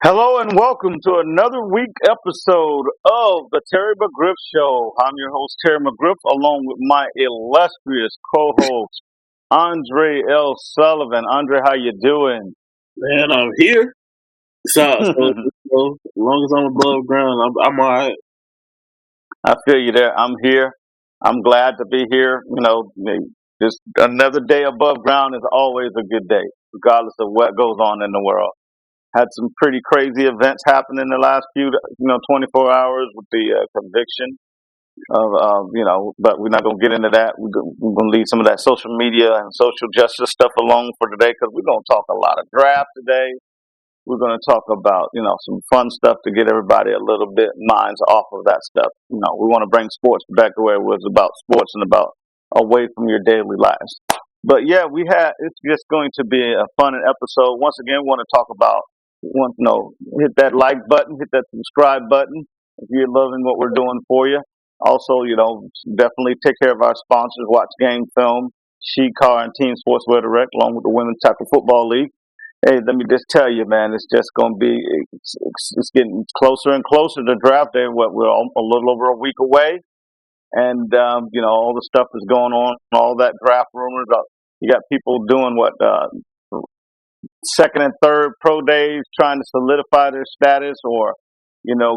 Hello and welcome to another week episode of the Terry McGriff Show. I'm your host, Terry McGriff, along with my illustrious co-host, Andre L. Sullivan. Andre, how you doing? Man, I'm here. So as long as I'm above ground, I'm all right. I feel you there. I'm here. I'm glad to be here. Just another day above ground is always a good day, regardless of what goes on in the world. Had some pretty crazy events happen in the last 24 hours with the conviction but we're not going to get into that. We're going to leave some of that social media and social justice stuff alone for today because we're going to talk a lot of draft today. We're going to talk about, some fun stuff to get everybody a little bit minds off of that stuff. We want to bring sports back to where it was about sports and about away from your daily lives. But yeah, it's just going to be a fun episode. Once again, we want to talk about, hit that like button, hit that subscribe button if you're loving what we're doing for you. Also, definitely take care of our sponsors, Watch Game Film, She Car, and Team Sportswear Direct, along with the Women's Tackle Football League. Hey, let me just tell you, man, it's just going to be, it's getting closer and closer to draft day. We're a little over a week away. And, all the stuff is going on, all that draft rumors. You got people doing second and third pro days, trying to solidify their status or,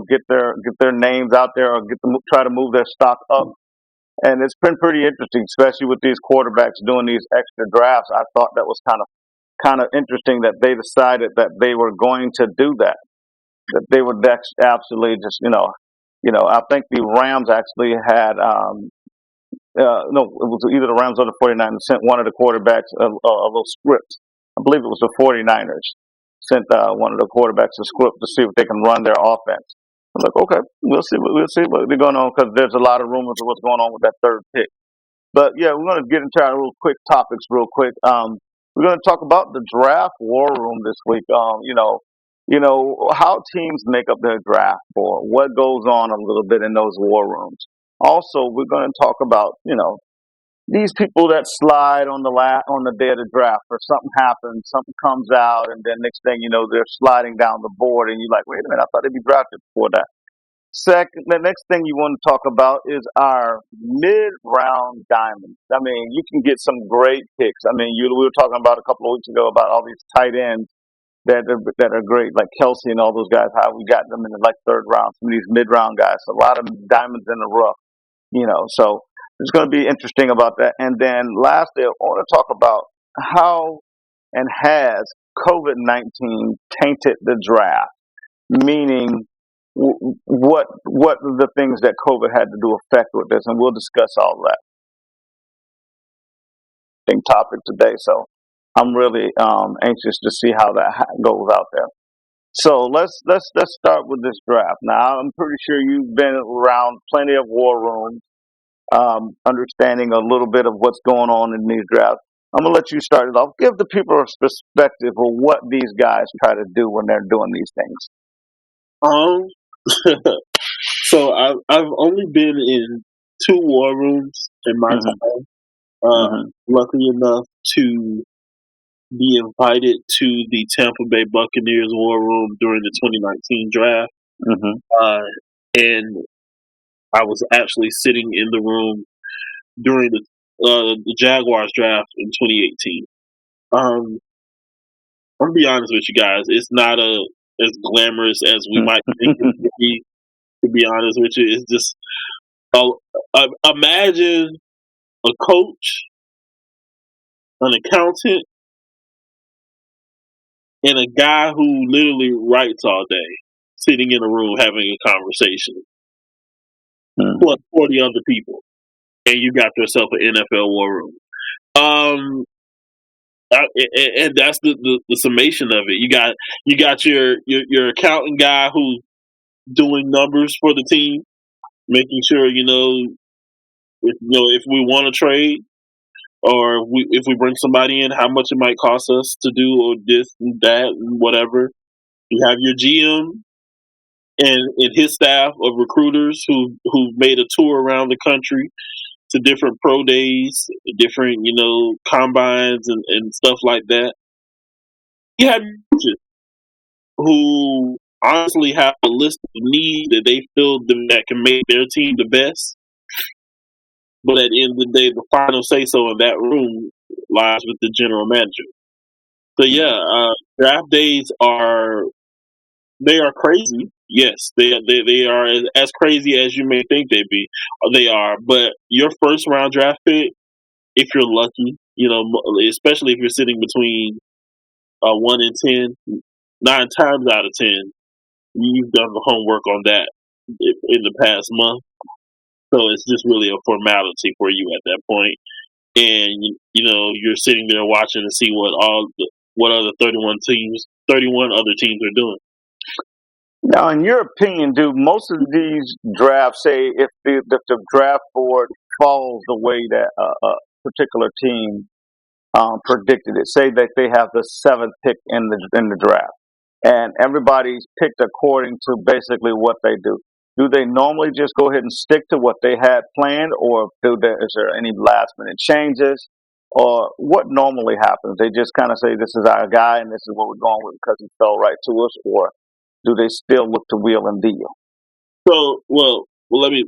get their names out there or try to move their stock up. And it's been pretty interesting, especially with these quarterbacks doing these extra drafts. I thought that was kind of interesting that they decided that they were going to do that. That they would absolutely just, I think the Rams actually had, no, it was either the Rams or the 49ers sent one of the quarterbacks a little script. I believe it was the 49ers sent one of the quarterbacks a script to see if they can run their offense. I'm like, okay, we'll see what's going on because there's a lot of rumors of what's going on with that third pick. But yeah, we're going to get into our real quick topics real quick. We're going to talk about the draft war room this week. How teams make up their draft board, what goes on a little bit in those war rooms. Also, we're going to talk about, these people that slide on the day of the draft, or something happens, something comes out, and then next thing you know, they're sliding down the board, and you're like, wait a minute, I thought they'd be drafted before that. Second, the next thing you want to talk about is our mid-round diamonds. I mean, you can get some great picks. I mean, we were talking about a couple of weeks ago about all these tight ends that are great, like Kelsey and all those guys. How we got them in the third round. Some of these mid-round guys, a lot of diamonds in the rough. So it's going to be interesting about that. And then lastly, I want to talk about how and has COVID-19 tainted the draft, meaning what the things that COVID had to do affect with this, and we'll discuss all that. Big topic today, so I'm really anxious to see how that goes out there. So let's start with this draft. Now, I'm pretty sure you've been around plenty of war rooms, understanding a little bit of what's going on in these drafts. I'm gonna let you start it off. Give the people a perspective of what these guys try to do when they're doing these things. Um, so I've only been in 2 war rooms in my time. Lucky enough to be invited to the Tampa Bay Buccaneers war room during the 2019 draft, and I was actually sitting in the room during the Jaguars draft in 2018. I'm gonna be honest with you guys; it's not as glamorous as we might think it would be. To be honest with you, it's just imagine a coach, an accountant, and a guy who literally writes all day, sitting in a room having a conversation, plus 40 other people, and you got yourself an NFL war room. And that's the summation of it. You got your accountant guy who's doing numbers for the team. making sure if we want to trade or if we bring somebody in, how much it might cost us to do or this and that and whatever. You have your GM and his staff of recruiters who made a tour around the country to different pro days, different combines and stuff like that. You have coaches who honestly have a list of needs that they feel that can make their team the best. But at the end of the day, the final say so in that room lies with the general manager. So yeah, draft days are crazy. Yes, they are as crazy as you may think they are. But your first round draft pick, if you're lucky, especially if you're sitting between 1 and 10, 9 times out of 10, you've done the homework on that in the past month. So it's just really a formality for you at that point. And you're sitting there watching to see what other 31 other teams are doing. Now, in your opinion, do most of these drafts say if the draft board falls the way that a particular team predicted it, say that they have the 7th pick in the draft, and everybody's picked according to basically what they do? Do they normally just go ahead and stick to what they had planned, or is there any last minute changes, or what normally happens? They just kind of say, "This is our guy, and this is what we're going with because he fell right to us," or do they still look to wheel and deal? So, let me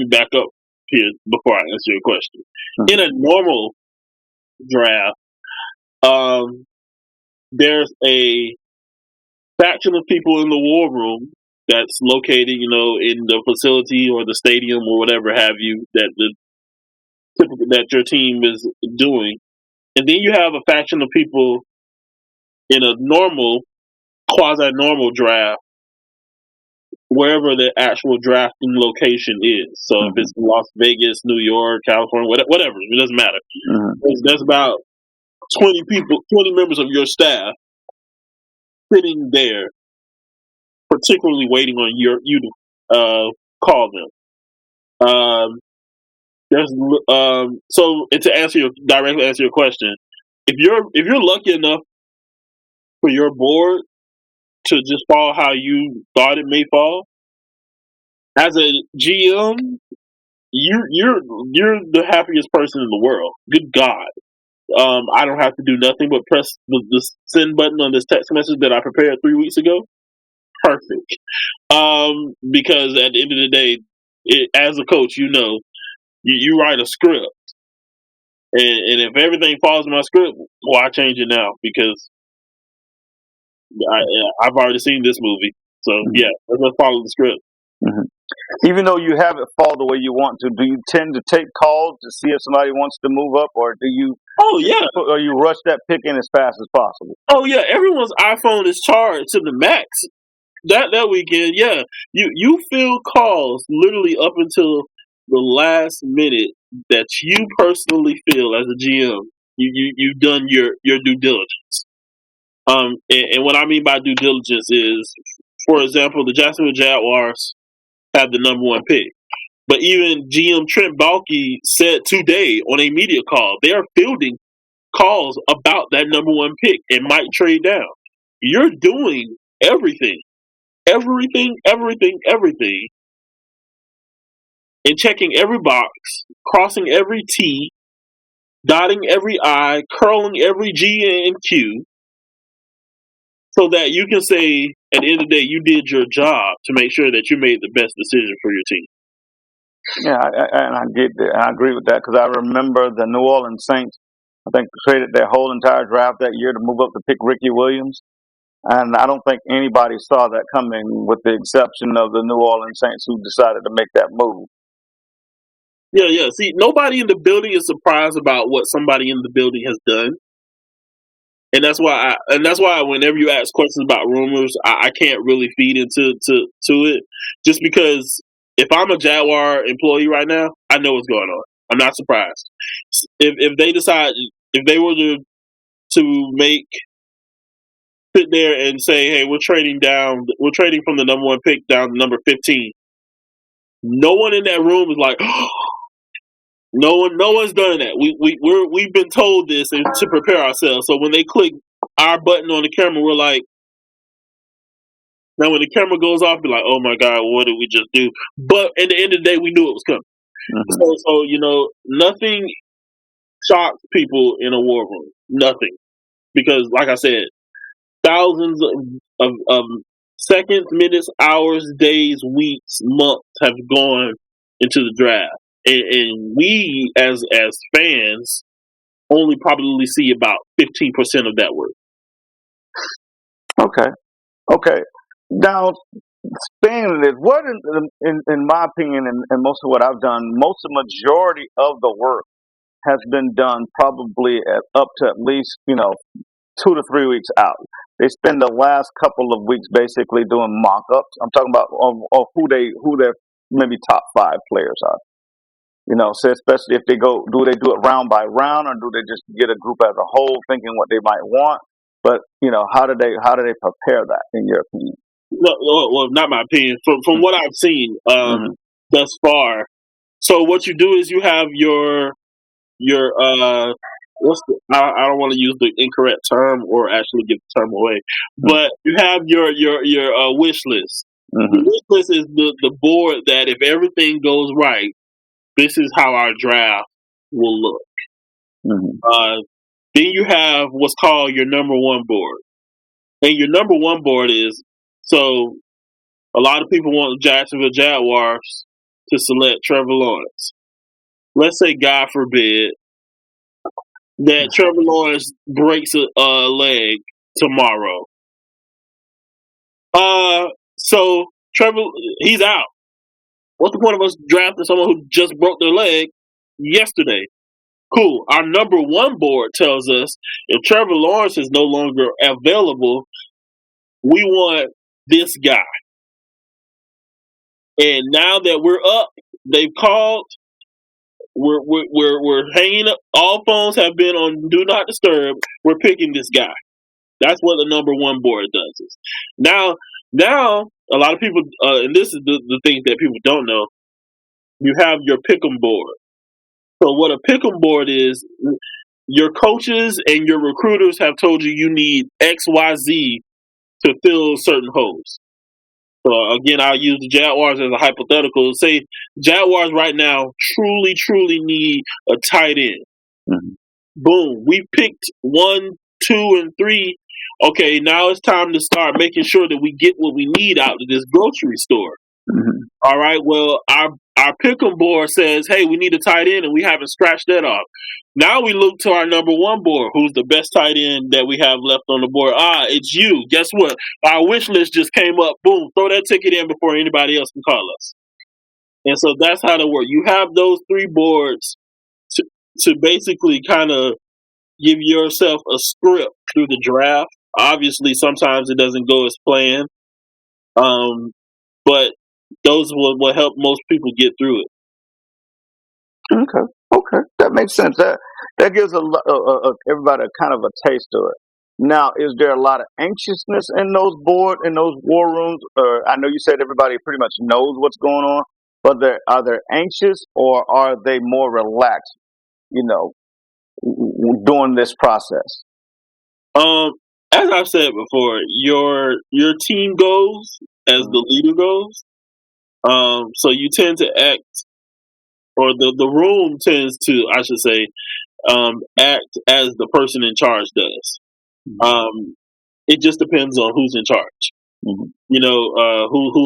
back up here before I answer your question. Mm-hmm. In a normal draft, there's a faction of people in the war room that's located, in the facility or the stadium or whatever have you that your team is doing, and then you have a faction of people in a normal, quasi-normal draft, wherever the actual drafting location is. So if it's Las Vegas, New York, California, whatever, it doesn't matter. There's about 20 members of your staff sitting there, particularly waiting on you to call them. So and to directly answer your question, if you're lucky enough for your board to just fall how you thought it may fall, as a GM, you're the happiest person in the world. Good God. I don't have to do nothing but press the send button on this text message that I prepared 3 weeks ago. Perfect. Because at the end of the day, as a coach, you write a script, and if everything falls in my script, why change it now? Because I've already seen this movie. So yeah, let's follow the script. Even though you have it fall the way you want to, do you tend to take calls to see if somebody wants to move up, or do you? Oh yeah. Or you rush that pick in as fast as possible? Oh yeah, everyone's iPhone is charged to the max. That weekend, yeah, you field calls literally up until the last minute that you personally feel as a GM you've done your due diligence. And what I mean by due diligence is, for example, the Jacksonville Jaguars have the number 1 pick, but even GM Trent Baalke said today on a media call they are fielding calls about that number 1 pick and might trade down. You're doing everything, and checking every box, crossing every T, dotting every I, curling every G and Q, so that you can say at the end of the day you did your job to make sure that you made the best decision for your team. Yeah, I get that. I agree with that, because I remember the New Orleans Saints, I think, traded their whole entire draft that year to move up to pick Ricky Williams. And I don't think anybody saw that coming, with the exception of the New Orleans Saints, who decided to make that move. Yeah. See, nobody in the building is surprised about what somebody in the building has done. And that's why whenever you ask questions about rumors, I can't really feed into it, just because if I'm a Jaguar employee right now, I know what's going on. I'm not surprised. If they decide, if they were to sit there and say, hey, we're trading from the number 1 pick down to number 15. No one in that room is like, no one's done that. We've been told this and to prepare ourselves. So when they click our button on the camera, we're like, now when the camera goes off, we're like, oh my God, what did we just do? But at the end of the day, we knew it was coming. Mm-hmm. So nothing shocks people in a war room. Nothing. Because like I said, thousands of seconds, minutes, hours, days, weeks, months have gone into the draft. And we as fans only probably see about 15% of that work. Okay. Now, expanding it, what in my opinion, and most of what I've done, most of the majority of the work has been done probably up to at least 2 to 3 weeks out. They spend the last couple of weeks basically doing mock-ups. I'm talking about of who their maybe top 5 players are. So especially if they do it round by round, or do they just get a group as a whole thinking what they might want? But how do they prepare that in your opinion? No, well, not my opinion. From what I've seen thus far. So what you do is you have your I don't want to use the incorrect term or actually give the term away, but you have your wish list. The wish list is the board that if everything goes right, this is how our draft will look. Then you have what's called your number 1 board. And your number 1 board is, so a lot of people want Jacksonville Jaguars to select Trevor Lawrence. Let's say, God forbid, that Trevor Lawrence breaks a leg tomorrow. So Trevor, he's out. What's the point of us drafting someone who just broke their leg yesterday? Cool. Our number 1 board tells us if Trevor Lawrence is no longer available, we want this guy. And now that we're up, they've called. We're hanging up. All phones have been on do not disturb. We're picking this guy. That's what the number 1 board does. Is now a lot of people, and this is the thing that people don't know. You have your pick'em board. So what a pick'em board is, your coaches and your recruiters have told you need X, Y, Z to fill certain holes. So again, I'll use the Jaguars as a hypothetical. Say Jaguars right now truly need a tight end. Boom. We picked 1, 2, and 3. Okay, now it's time to start making sure that we get what we need out of this grocery store. All right. Well, our pick'em board says, hey, we need a tight end, and we haven't scratched that off. Now we look to our number 1 board. Who's the best tight end that we have left on the board? It's you. Guess what? Our wish list just came up. Boom. Throw that ticket in before anybody else can call us. And so that's how it works. You have those 3 boards to basically kind of give yourself a script through the draft. Obviously, sometimes it doesn't go as planned. But those will help most people get through it. Okay, that makes sense. That gives everybody a kind of a taste of it. Now, is there a lot of anxiousness in those war rooms? I know you said everybody pretty much knows what's going on, but are they anxious, or are they more relaxed? During this process. As I've said before, your team goes as the leader goes. So you tend to act, or the room tends to, I should say, act as the person in charge does. It just depends on who's in charge. Who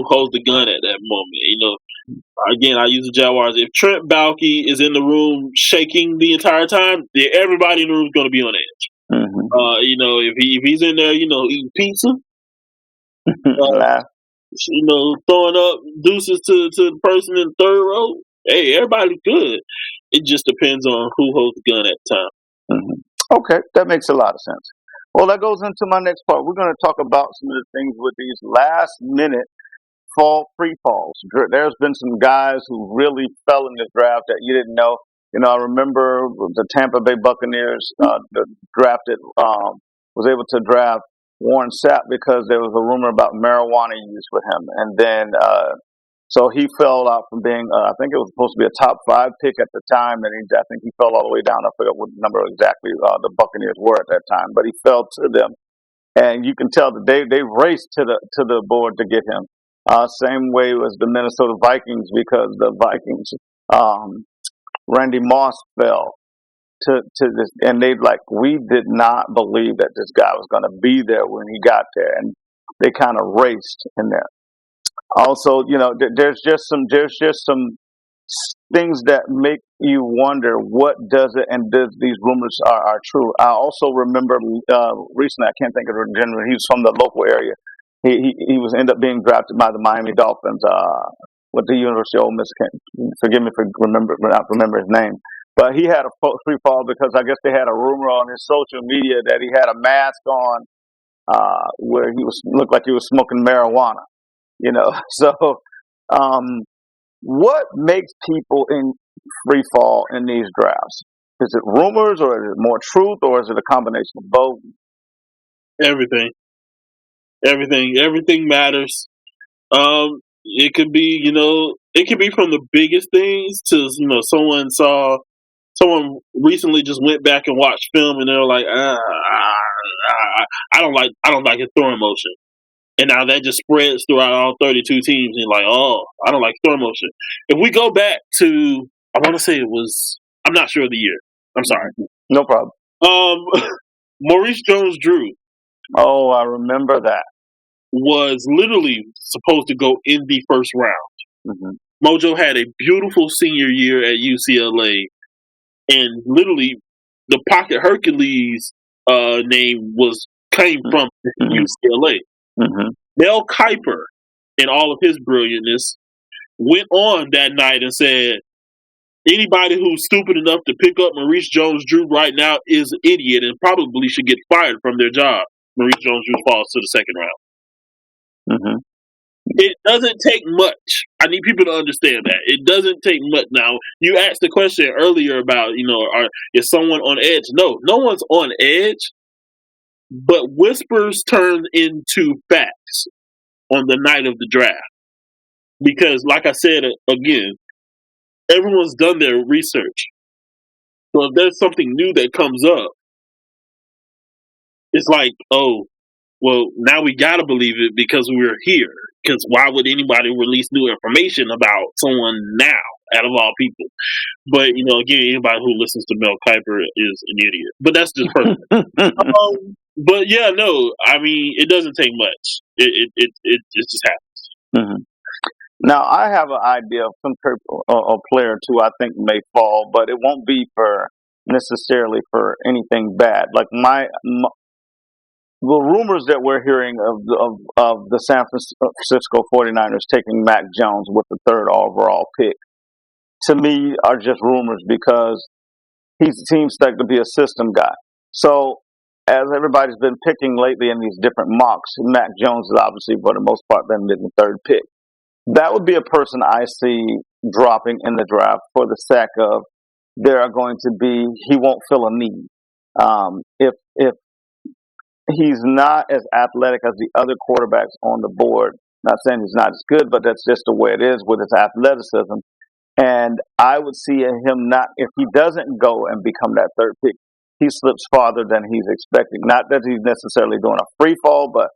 holds the gun at that moment. Again, I use the Jaguars. If Trent Baalke is in the room shaking the entire time, everybody in the room is going to be on edge. If he's in there, eating pizza, throwing up deuces to the person in the 3rd row, hey, everybody's good. It just depends on who holds the gun at the time. Okay, that makes a lot of sense. Well, that goes into my next part. We're going to talk about some of the things with these last-minute free falls. There's been some guys who really fell in the draft that you didn't know. I remember the Tampa Bay Buccaneers was able to draft Warren Sapp because there was a rumor about marijuana use with him. And then So he fell out from being, I think it was supposed to be a top 5 pick at the time, and I think he fell all the way down. I forget what number exactly the Buccaneers were at that time, but he fell to them, and you can tell that they raced to the board to get him. Same way as the Minnesota Vikings, because the Vikings, Randy Moss fell to this, and we did not believe that this guy was going to be there when he got there, and they kind of raced in there. Also, there's just some things that make you wonder what does it, and does these rumors are true. I also remember recently, I can't think of the gentleman. He was from the local area. He was ended up being drafted by the Miami Dolphins with the University of Ole Miss. Forgive me for not remember his name, but he had a free fall because I guess they had a rumor on his social media that he had a mask on where looked like he was smoking marijuana. So what makes people in free fall in these drafts? Is it rumors, or is it more truth, or is it a combination of both? Everything matters. It could be, it could be from the biggest things to, someone recently just went back and watched film and they're like, I don't like his throwing motion. And now that just spreads throughout all 32 teams. And you're like, oh, I don't like throwing motion. If we go back to, I want to say I'm not sure of the year. I'm sorry. No problem. Maurice Jones-Drew. Oh, I remember that. Was literally supposed to go in the first round. Mm-hmm. Mojo had a beautiful senior year at UCLA. And literally, the Pocket Hercules name came from UCLA. Mm-hmm. Mel Kiper, in all of his brilliantness, went on that night and said, anybody who's stupid enough to pick up Maurice Jones-Drew right now is an idiot and probably should get fired from their job. Maurice Jones-Drew falls to the second round. Mm-hmm. It doesn't take much. I need people to understand that. It doesn't take much. Now, you asked the question earlier about, is someone on edge? No one's on edge. But whispers turn into facts on the night of the draft. Because, like I said, again, everyone's done their research. So if there's something new that comes up, it's like, oh, well, now we got to believe it because we're here. Because why would anybody release new information about someone now, out of all people? But, again, anybody who listens to Mel Kiper is an idiot. But that's just personal. But yeah, no, I mean, it doesn't take much. It just happens. Mm-hmm. Now, I have an idea of some a player too I think may fall, but it won't be necessarily for anything bad. Like the rumors that we're hearing of the San Francisco 49ers taking Mac Jones with the 3rd overall pick, to me, are just rumors because he seems like to be a system guy. So, as everybody's been picking lately in these different mocks, Mac Jones is obviously, for the most part, been the 3rd pick. That would be a person I see dropping in the draft for the sake of he won't fill a need. If he's not as athletic as the other quarterbacks on the board, not saying he's not as good, but that's just the way it is with his athleticism. And I would see him if he doesn't go and become that 3rd pick, he slips farther than he's expecting. Not that he's necessarily doing a free fall, but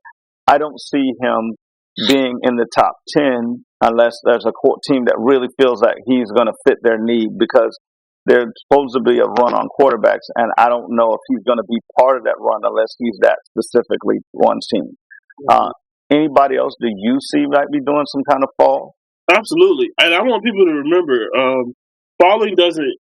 I don't see him being in the top 10 unless there's a team that really feels like he's going to fit their need, because there's supposed to be a run on quarterbacks, and I don't know if he's going to be part of that run unless he's that specifically one team. Anybody else do you see might be doing some kind of fall? Absolutely. And I want people to remember, falling doesn't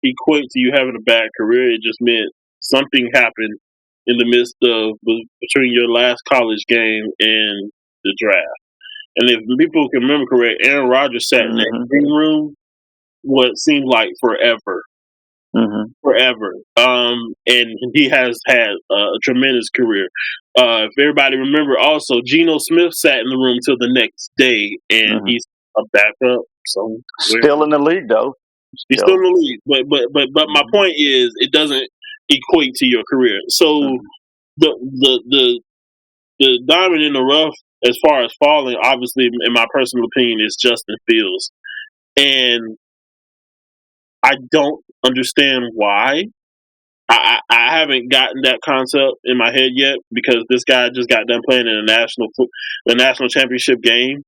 equate to you having a bad career. It just meant something happened in the midst of between your last college game and the draft. And if people can remember correct, Aaron Rodgers sat in that green room what seemed like forever. Forever. And he has had a tremendous career. If everybody remember also, Geno Smith sat in the room till the next day, and he's a backup. So still in the league though. He's still in the league, but my point is, it doesn't equate to your career. So the diamond in the rough as far as falling, obviously, in my personal opinion, is Justin Fields. And I don't understand why. I haven't gotten that concept in my head yet because this guy just got done playing in the national championship game.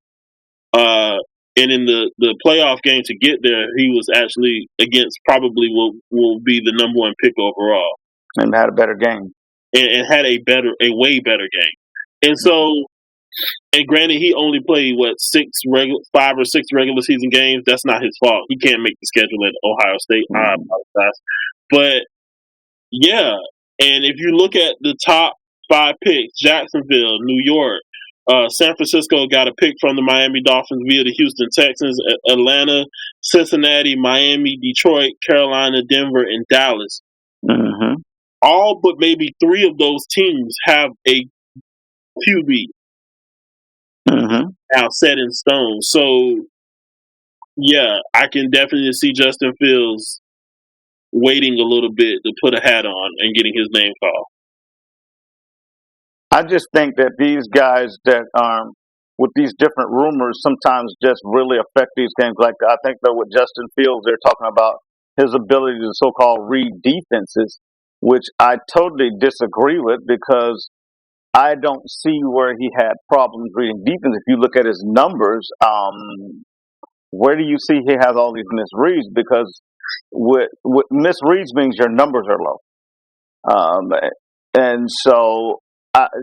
And in the playoff game to get there, he was actually against probably will be the number one pick overall, and had a better game, and had a way better game. And so, and granted, he only played 5 or 6 regular season games. That's not his fault. He can't make the schedule at Ohio State. I apologize, but yeah. And if you look at the top 5 picks, Jacksonville, New York. San Francisco got a pick from the Miami Dolphins via the Houston Texans, Atlanta, Cincinnati, Miami, Detroit, Carolina, Denver, and Dallas. Mm-hmm. All but maybe 3 of those teams have a QB now set in stone. So, yeah, I can definitely see Justin Fields waiting a little bit to put a hat on and getting his name called. I just think that these guys that with these different rumors sometimes just really affect these games. Like I think that with Justin Fields, they're talking about his ability to so-called read defenses, which I totally disagree with because I don't see where he had problems reading defense. If you look at his numbers, where do you see he has all these misreads? Because with misreads means your numbers are low, and so.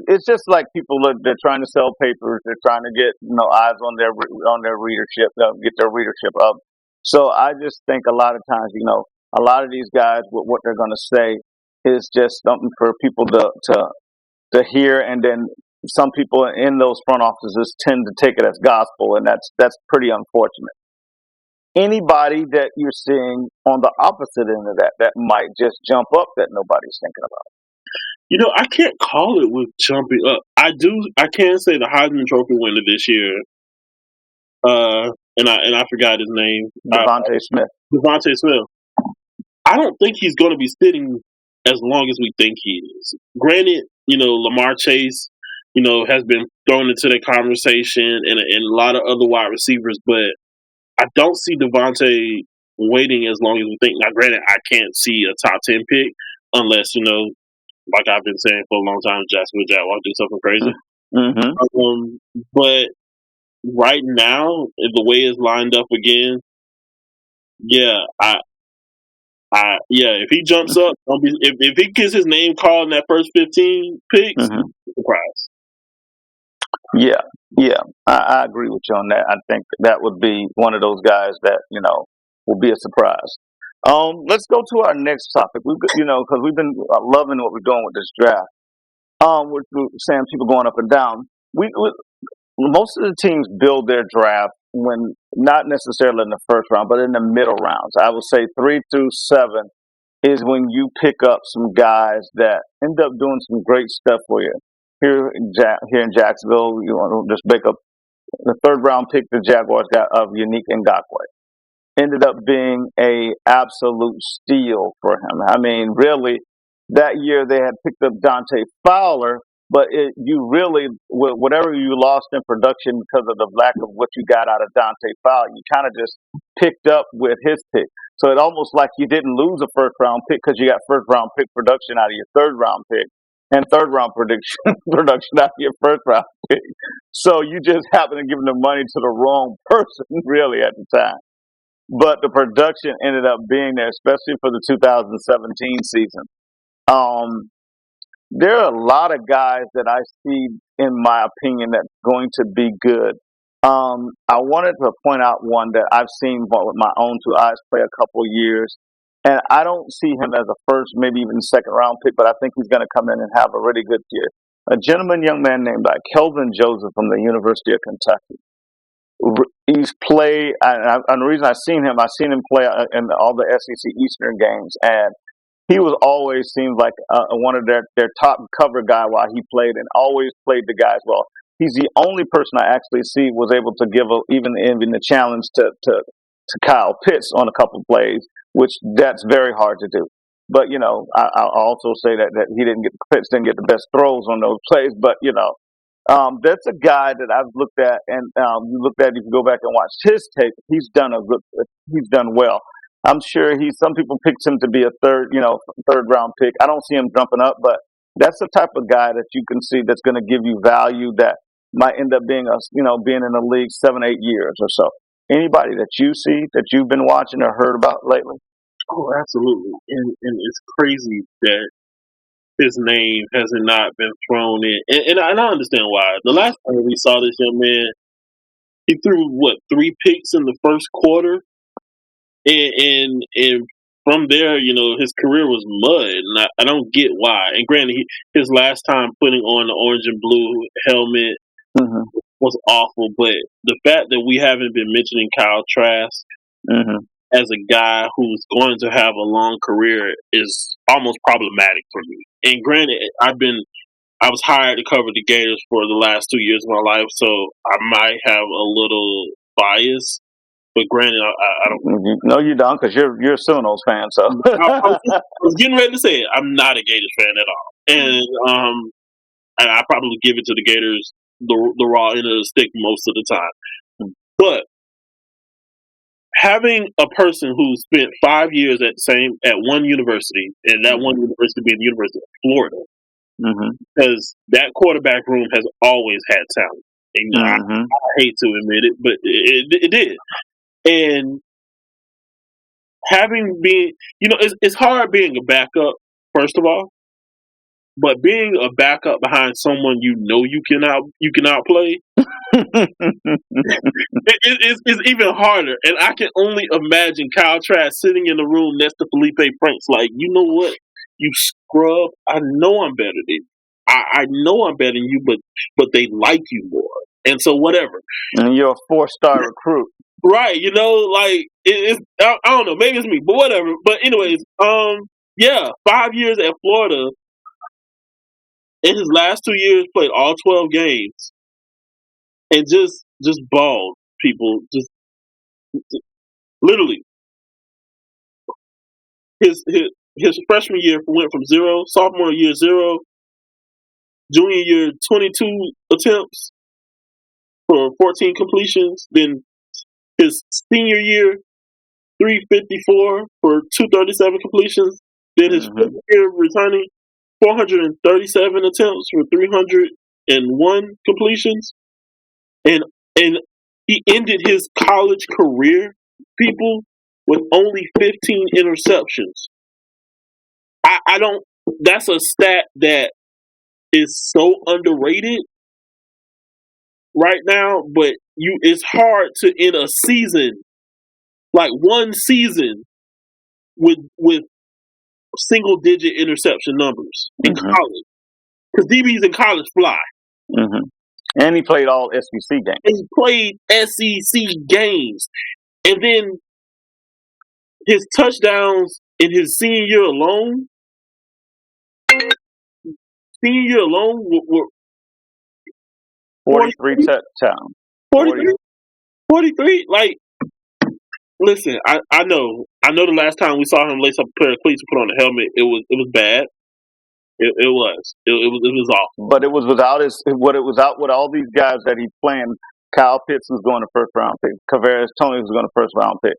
It's just like people they're trying to sell papers. They're trying to get eyes on their readership, get their readership up. So I just think a lot of times, a lot of these guys, what they're going to say is just something for people to hear, and then some people in those front offices tend to take it as gospel, and that's pretty unfortunate. Anybody that you're seeing on the opposite end of that might just jump up that nobody's thinking about. I can't call it with jumping up. I can say the Heisman Trophy winner this year, and I forgot his name. Devontae Smith. Devontae Smith. I don't think he's going to be sitting as long as we think he is. Granted, Lamar Chase, has been thrown into the conversation and a lot of other wide receivers, but I don't see Devontae waiting as long as we think. Now, granted, I can't see a top 10 pick unless, like I've been saying for a long time, Jacksonville Jaguars do something crazy. Mm-hmm. But right now, the way it's lined up again, yeah, if he jumps up, if he gets his name called in that first 15 picks, surprise. Yeah, I agree with you on that. I think that would be one of those guys that will be a surprise. Let's go to our next topic. Because we've been loving what we're doing with this draft. We're saying people going up and down. Most of the teams build their draft when not necessarily in the first round, but in the middle rounds. I would say 3 through 7 is when you pick up some guys that end up doing some great stuff for you. Here in Jacksonville, you want to just pick up the 3rd round pick the Jaguars got of Unique Ngakoue. Ended up being a absolute steal for him. I mean, really, that year they had picked up Dante Fowler, but you really, whatever you lost in production because of the lack of what you got out of Dante Fowler, you kind of just picked up with his pick. So it almost like you didn't lose a 1st round pick because you got 1st round pick production out of your 3rd round pick and 3rd round production out of your 1st round pick. So you just happen to give the money to the wrong person, really, at the time. But the production ended up being there, especially for the 2017 season. There are a lot of guys that I see, in my opinion, that's going to be good. I wanted to point out one that I've seen with my own 2 eyes play a couple years. And I don't see him as a 1st, maybe even 2nd round pick, but I think he's going to come in and have a really good year. A young man named Kelvin Joseph from the University of Kentucky. He's played, and the reason I've seen him play in all the SEC Eastern games, and he was always seemed like one of their top cover guy while he played, and always played the guys well. He's the only person I actually see was able to give even the challenge to Kyle Pitts on a couple of plays, which that's very hard to do. But I'll also say that Pitts didn't get the best throws on those plays, but That's a guy that I've looked at, and you looked at. You can go back and watch his tape. He's done a good. He's done well. I'm sure he's. Some people picked him to be a third round pick. I don't see him jumping up, but that's the type of guy that you can see that's going to give you value that might end up being being in the league 7, 8 years or so. Anybody that you see that you've been watching or heard about lately? Oh, absolutely. And it's crazy that his name has not been thrown in. And I understand why. The last time we saw this young man, he threw, 3 picks in the first quarter? And from there, his career was mud. And I don't get why. And granted, his last time putting on the orange and blue helmet was awful. But the fact that we haven't been mentioning Kyle Trask as a guy who's going to have a long career is almost problematic for me. And granted, I was hired to cover the Gators for the last 2 years of my life, so I might have a little bias. But granted, I don't. No, you don't, because you're a Sonos fan. So I was getting ready to say it. I'm not a Gators fan at all, and I probably give it to the Gators the raw end of the stick most of the time. But having a person who spent 5 years at one university, and that one university being the University of Florida, because that quarterback room has always had talent. And I hate to admit it, but it did. And having been, it's hard being a backup, first of all, but being a backup behind someone you can outplay, it's even harder. And I can only imagine Kyle Trask sitting in the room next to Felipe Franks, like, you know what, you scrub, I know I'm better than you. I know I'm better than you, but they like you more. And so whatever. And you're a 4-star recruit. Right, like it's I don't know, maybe it's me, but whatever. But anyways, 5 years at Florida. In his last 2 years, played all 12 games, and just balled. People just literally his freshman year went from 0, sophomore year 0, junior year 22 attempts for 14 completions. Then his senior year 354 for 237 completions. Then his fifth year returning 437 attempts for 301 completions. And he ended his college career, people, with only 15 interceptions. I don't. That's a stat that is so underrated right now. But it's hard to end a season, like one season, with single digit interception numbers in college, because DBs in college fly. And he played all SEC games. And he played SEC games, and then his touchdowns in his senior year alone. Were 43 touchdowns. 43? Like, listen, I know the last time we saw him lace up a pair of cleats and put on a helmet, it was bad. It was awful. But it was without with all these guys that he's playing. Kyle Pitts was going to first round pick. Kavarius Tony was going to first round pick.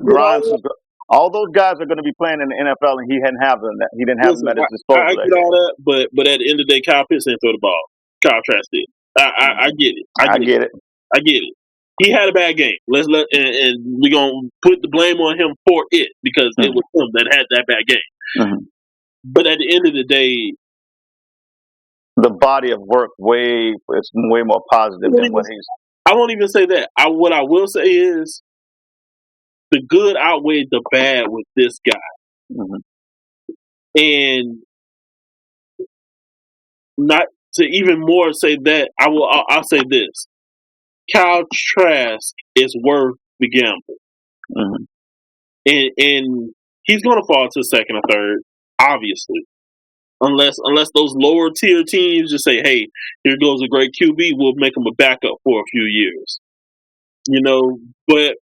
Grimes was all those guys are going to be playing in the NFL, and he didn't have them. He didn't have them at his disposal. I get all that, but at the end of the day, Kyle Pitts didn't throw the ball. Kyle Trask did. I get it. I get it. He had a bad game. And we're gonna put the blame on him for it, because it was him that had that bad game. But at the end of the day, the body of work is way more positive than what he's. I won't even say that. What I will say is the good outweighed the bad with this guy, and not to even more say that. I'll say this: Kyle Trask is worth the gamble, and he's going to fall to second or third, obviously. Unless those lower tier teams just say, "Hey, here goes a great QB, we'll make him a backup for a few years," But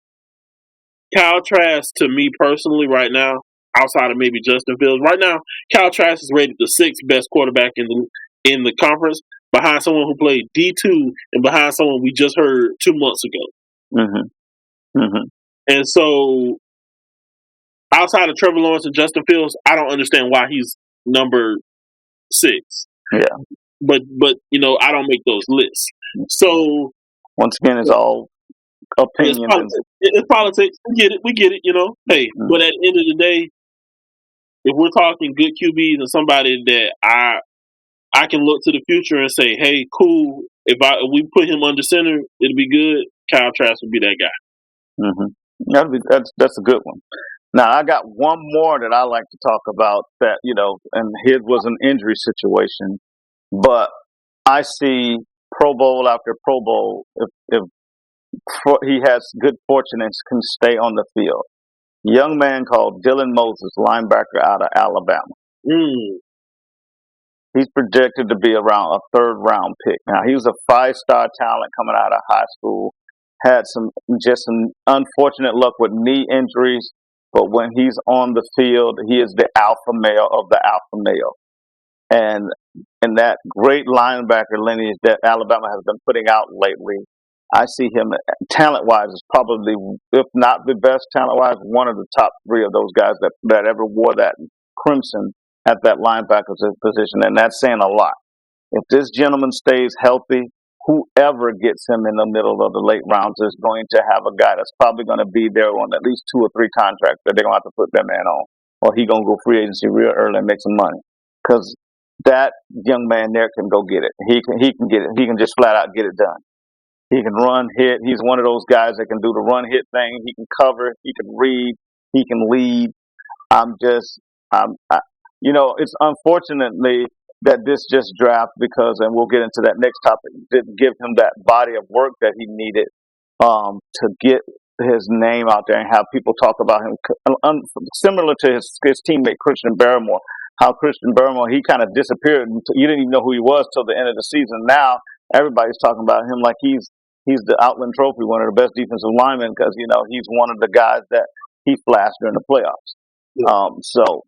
Kyle Trask, to me personally, right now, outside of maybe Justin Fields, right now, Kyle Trask is rated the 6th best quarterback in the conference. behind someone who played D2 and behind someone we just heard 2 months ago. Mm-hmm. Mm-hmm. And so, outside of Trevor Lawrence and Justin Fields, I don't understand why he's number 6. Yeah. But I don't make those lists. So once again, it's all opinions. It's politics. We get it. Hey, but at the end of the day, if we're talking good QBs and somebody that I can look to the future and say, hey, cool. If we put him under center, it'll be good. Kyle Trask would be that guy. Mm-hmm. That's a good one. Now I got one more that I like to talk about that and his was an injury situation, but I see Pro Bowl after Pro Bowl if he has good fortune and can stay on the field. Young man called Dylan Moses, linebacker out of Alabama. He's projected to be around a 3rd round pick. Now he was a 5-star talent coming out of high school. Had some unfortunate luck with knee injuries, but when he's on the field, he is the alpha male of the alpha male. And that great linebacker lineage that Alabama has been putting out lately, I see him talent-wise is probably, if not the best talent-wise, one of the top 3 of those guys that ever wore that crimson at that linebacker position, and that's saying a lot. If this gentleman stays healthy, whoever gets him in the middle of the late rounds is going to have a guy that's probably going to be there on at least 2 or 3 contracts that they're going to have to put that man on, or he going to go free agency real early and make some money. Because that young man there can go get it. He can get it. He can just flat out get it done. He can run, hit. He's one of those guys that can do the run, hit thing. He can cover. He can read. He can lead. It's unfortunately that this just draft and we'll get into that next topic, didn't give him that body of work that he needed to get his name out there and have people talk about him. Similar to his teammate Christian Barrymore, how Christian Barrymore, he kind of disappeared. You didn't even know who he was till the end of the season. Now everybody's talking about him like he's the Outland Trophy winner, the best defensive lineman, because he's one of the guys that he flashed during the playoffs. So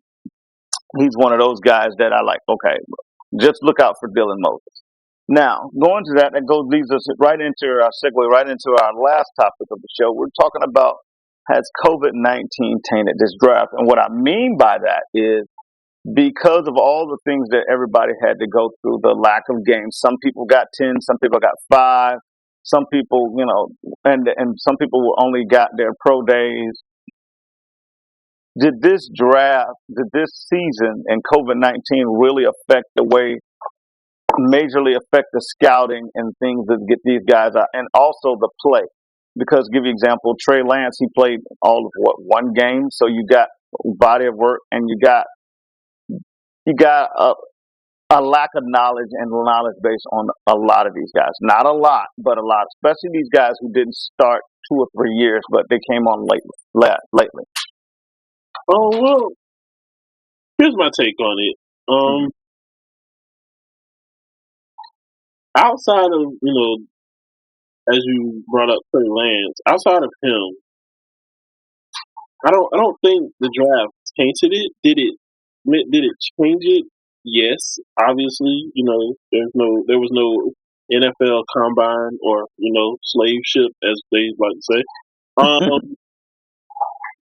he's one of those guys that I like. Okay, just look out for Dylan Moses. Now, going to that leads us right into our segue right into our last topic of the show. We're talking about, has COVID-19 tainted this draft? And what I mean by that is, because of all the things that everybody had to go through, the lack of games. Some people got 10, some people got 5, some people, and some people only got their pro days. Did this season and COVID-19 really majorly affect the scouting and things that get these guys out, and also the play? Because, give you an example, Trey Lance, he played all of one game, so you got body of work, and you got a lack of knowledge base on a lot of these guys. Not a lot, but a lot, especially these guys who didn't start 2 or 3 years, but they came on lately. Oh, well, here's my take on it. Outside of, as you brought up Trey Lance, outside of him, I don't think the draft tainted it. Did it change it? Yes, obviously. There was no NFL combine or slave ship, as they like to say.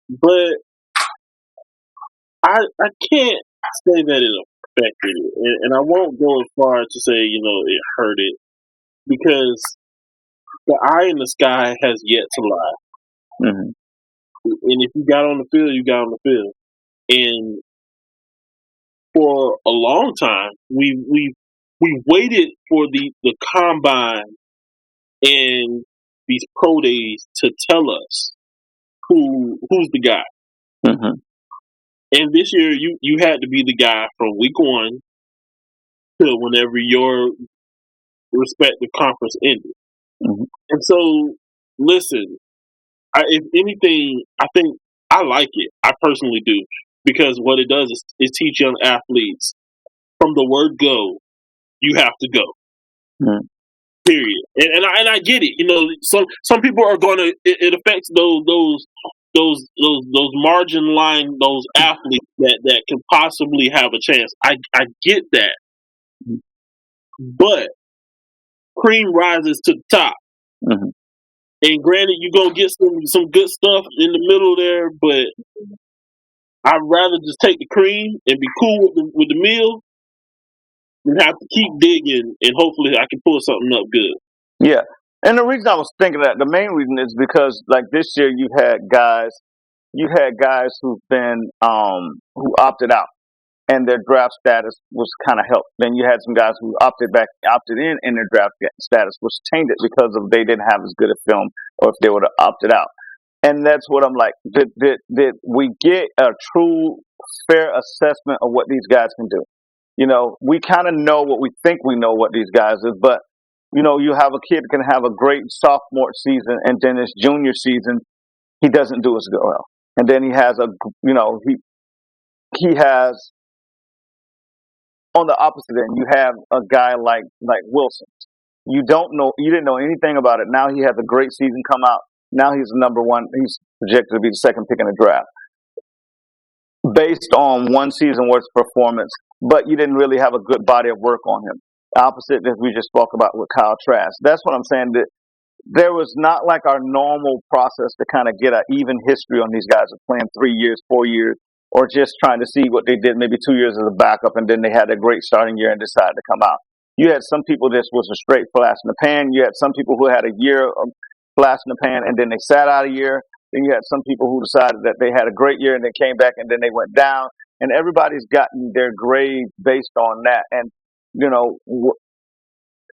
But I can't say that it affected it, and I won't go as far as to say it hurt it, because the eye in the sky has yet to lie. Mm-hmm. And if you got on the field, you got on the field. And for a long time, we waited for the combine and these pro days to tell us who's the guy. Mm-hmm. And this year, you had to be the guy from week 1 to whenever your respective conference ended. Mm-hmm. And so, listen, if anything, I think I like it. I personally do, because what it does is teach young athletes, from the word go, you have to go. Mm-hmm. Period. And I get it. Some people are gonna. It affects those margin line, those athletes that can possibly have a chance. I get that, but cream rises to the top. Mm-hmm. And granted, you're gonna get some good stuff in the middle there, but I'd rather just take the cream and be cool with the meal than have to keep digging and hopefully I can pull something up good. Yeah. And the reason I was thinking that, the main reason is because like this year you had guys who've been who opted out and their draft status was kind of helped. Then you had some guys who opted in, and their draft status was tainted because of they didn't have as good a film, or if they would have opted out. And that's what I'm like. Did we get a true fair assessment of what these guys can do? You know, we kind of know what we think we know what these guys is, but you know, you have a kid that can have a great sophomore season, and then his junior season he doesn't do as well. And then he has he has on the opposite end, you have a guy like Wilson. You didn't know anything about it. Now he has a great season come out. Now he's number one. He's projected to be the second pick in the draft based on one season worth of performance. But you didn't really have a good body of work on him. Opposite that we just spoke about with Kyle Trask. That's what I'm saying. That there was not like our normal process to kind of get an even history on these guys who are playing 3 years, 4 years, or just trying to see what they did maybe 2 years as a backup, and then they had a great starting year and decided to come out. You had some people that was a straight flash in the pan. You had some people who had a year of flash in the pan, and then they sat out a year. Then you had some people who decided that they had a great year and they came back and then they went down. And everybody's gotten their grade based on that. And, you know,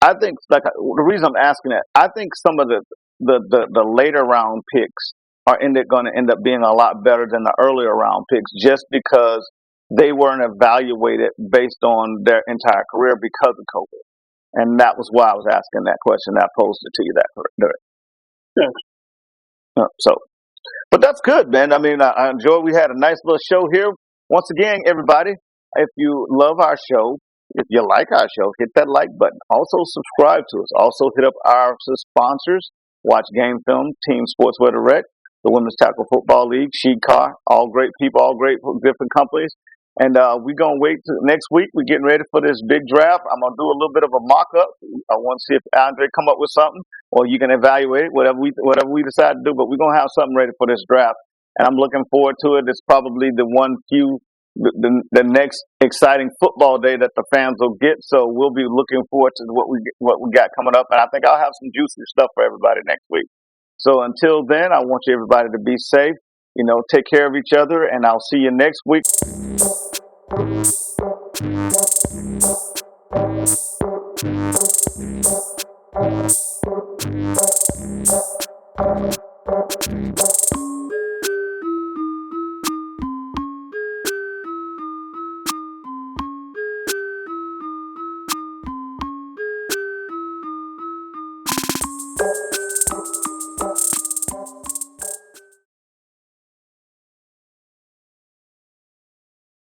I think the reason I'm asking that, I think some of the later round picks are going to end up being a lot better than the earlier round picks just because they weren't evaluated based on their entire career because of COVID. And that was why I was asking that question. I posed it to you that. Yeah. But that's good, man. I mean, I enjoyed. We had a nice little show here. Once again, everybody, if you love our show, if you like our show, hit that like button. Also, subscribe to us. Also, hit up our sponsors. Watch Game Film, Team Sportswear Direct, the Women's Tackle Football League, Sheet Car. All great people, all great different companies. And we're going to wait till next week. We're getting ready for this big draft. I'm going to do a little bit of a mock-up. I want to see if Andre come up with something, or you can evaluate it, whatever we decide to do. But we're going to have something ready for this draft. And I'm looking forward to it. It's probably the next exciting football day that the fans will get. So we'll be looking forward to what we got coming up. And I think I'll have some juicy stuff for everybody next week. So until then, I want everybody to be safe. You know, take care of each other, and I'll see you next week.